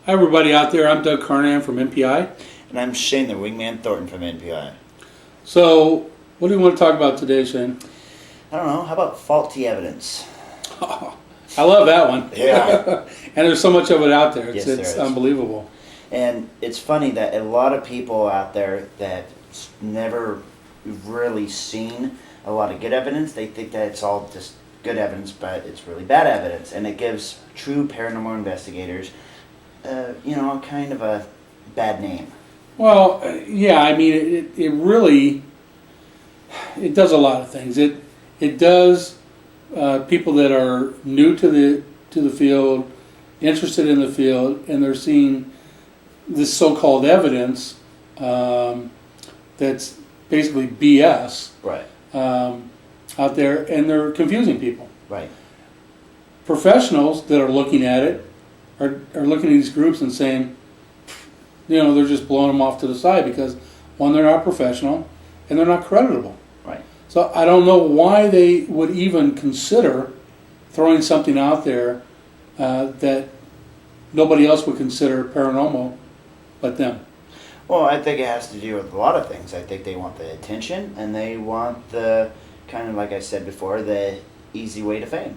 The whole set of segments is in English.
Hi everybody out there, I'm Doug Carnahan from NPI. And I'm Shane the Wingman Thornton from NPI. So, what do you want to talk about today, Shane? I don't know, how about faulty evidence? Oh, I love that one. Yeah. And there's so much of it out there. Yes, It's there is. unbelievable. And it's funny that a lot of people out there that never really seen a lot of good evidence, they think that it's all just good evidence, but it's really bad evidence. And it gives true paranormal investigators, kind of a bad name. Well, yeah, I mean, it really, it does a lot of things. It does people that are new to the field, interested in the field, and they're seeing this so-called evidence that's basically BS Right. out there, and they're confusing people. Right. Professionals that are looking at it are looking at these groups and saying, they're just blowing them off to the side because, one, they're not professional, and they're not creditable. Right. So I don't know why they would even consider throwing something out there that nobody else would consider paranormal but them. Well, I think it has to do with a lot of things. I think they want the attention, and they want the, kind of like I said before, the easy way to fame.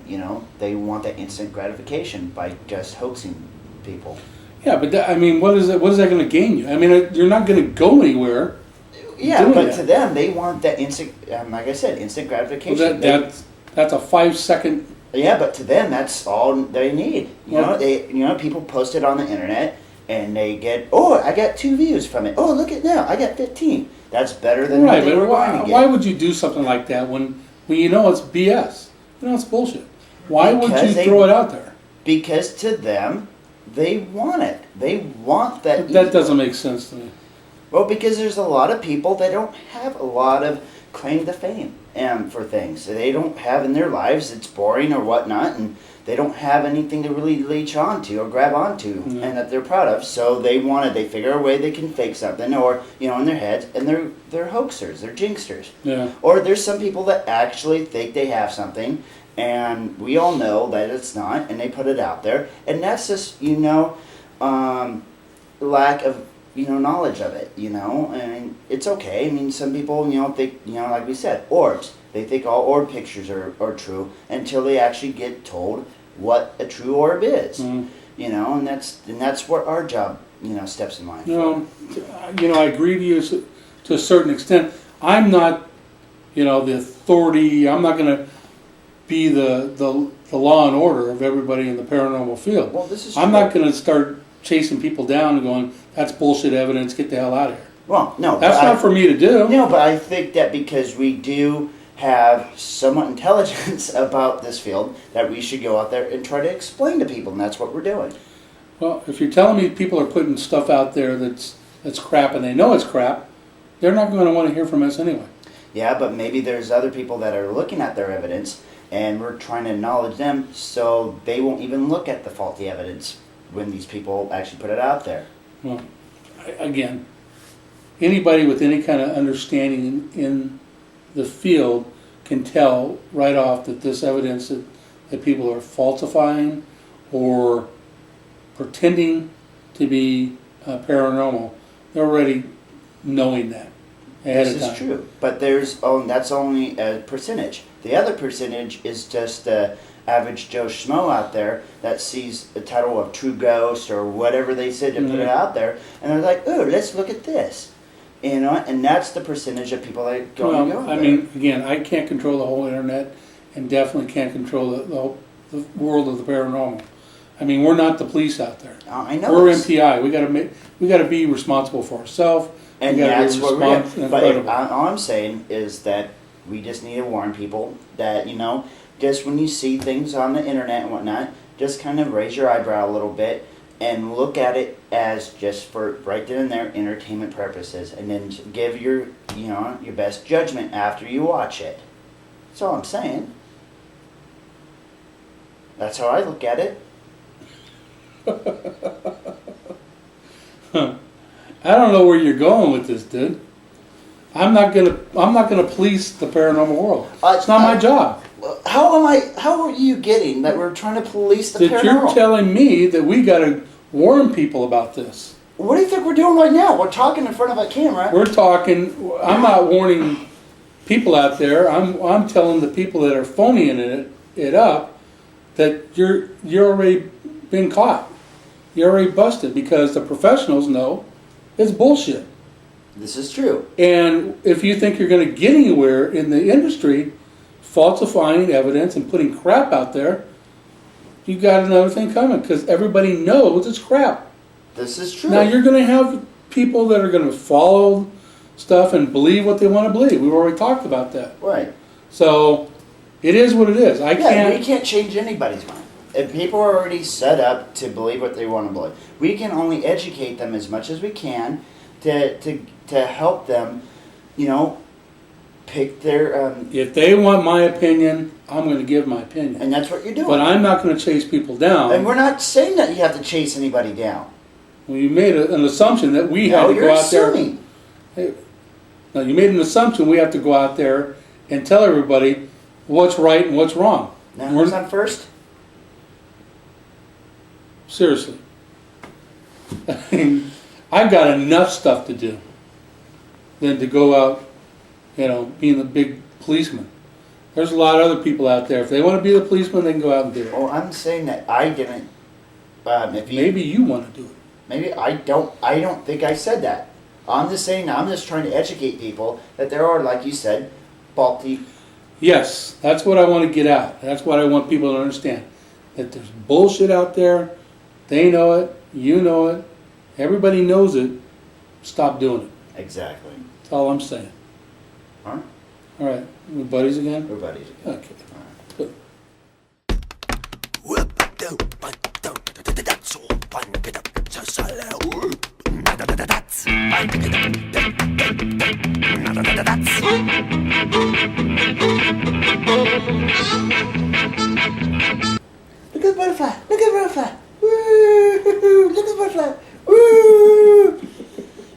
They want that instant gratification by just hoaxing people. Yeah, but what is that going to gain you? I mean, you're not going to go anywhere. Yeah, but to them, they want that instant, like I said, instant gratification. Well, that's a 5-second. Yeah, but to them, that's all they need. People post it on the internet, and they get, I got 2 views from it. Oh, look at now, I got 15. That's better than what they were going to get. Why would you do something like that when it's BS? It's bullshit. Why would you throw it out there? Because to them, they want it. They want that. That doesn't make sense to me. Well, because there's a lot of people that don't have a lot of claim to fame for things. They don't have in their lives, it's boring or whatnot, and they don't have anything to really latch onto or grab onto and that they're proud of. So they figure a way they can fake something or, in their heads, and they're hoaxers, they're jinxsters. Yeah. Or there's some people that actually think they have something, and we all know that it's not, and they put it out there. And that's just, lack of, knowledge of it, and it's okay. I mean, some people, think, like we said, orbs. They think all orb pictures are true until they actually get told what a true orb is, and that's where our job, steps in line. I agree to you to a certain extent. I'm not, the authority. I'm not going to be the law and order of everybody in the paranormal field. Well, this is I'm not going to start chasing people down and going, that's bullshit evidence, get the hell out of here. Well, no. That's not for me to do. No, but I think that because we do have somewhat intelligence about this field, that we should go out there and try to explain to people, and that's what we're doing. Well, if you're telling me people are putting stuff out there that's crap and they know it's crap, they're not going to want to hear from us anyway. Yeah, but maybe there's other people that are looking at their evidence, and we're trying to acknowledge them so they won't even look at the faulty evidence when these people actually put it out there. Well, again, anybody with any kind of understanding in the field can tell right off that this evidence that people are falsifying or pretending to be paranormal, they're already knowing that ahead of time. This is true, but that's only a percentage. The other percentage is just the average Joe Schmo out there that sees the title of True Ghost or whatever they said to put it out there, and they're like, "Oh, let's look at this," and that's the percentage of people that go. I mean, again, I can't control the whole internet, and definitely can't control the world of the paranormal. I mean, we're not the police out there. I know. We're NPI. We got to be responsible for ourselves. And that's what we're doing. But all I'm saying is that we just need to warn people that, just when you see things on the internet and whatnot, just kind of raise your eyebrow a little bit and look at it as just for right then and there entertainment purposes, and then give your best judgment after you watch it. That's all I'm saying. That's how I look at it. I don't know where you're going with this, dude. I'm not gonna police the paranormal world. It's not my job. How are you getting that we're trying to police the paranormal? You're telling me that we gotta warn people about this. What do you think we're doing right now? We're talking in front of a camera. We're talking, I'm not warning people out there, I'm telling the people that are phoning it up that you're already been caught. You're already busted because the professionals know it's bullshit. This is true. And if you think you're going to get anywhere in the industry falsifying evidence and putting crap out there, you got another thing coming because everybody knows it's crap. This is true. Now you're going to have people that are going to follow stuff and believe what they want to believe. We've already talked about that. Right. So it is what it is. We can't change anybody's mind. If people are already set up to believe what they want to believe, we can only educate them as much as we can to help them, pick their. If they want my opinion, I'm going to give my opinion. And that's what you're doing. But I'm not going to chase people down. And we're not saying that you have to chase anybody down. Well, you made an assumption that we had to go out assuming. there. No, you made an assumption we have to go out there and tell everybody what's right and what's wrong. Now, who's on first? Seriously. I've got enough stuff to do than to go out, being the big policeman. There's a lot of other people out there. If they want to be the policeman, they can go out and do it. Oh, I'm saying that I didn't. Maybe you want to do it. Maybe I don't. I don't think I said that. I'm just saying. I'm just trying to educate people that there are, like you said, faulty. Yes, that's what I want to get out. That's what I want people to understand. That there's bullshit out there. They know it. You know it. Everybody knows it. Stop doing it. Exactly. That's all I'm saying. All right. All right. We're buddies again? We're buddies again. Okay. All right. Look at the butterfly. Look at the butterfly. Woo! Look at the butterfly.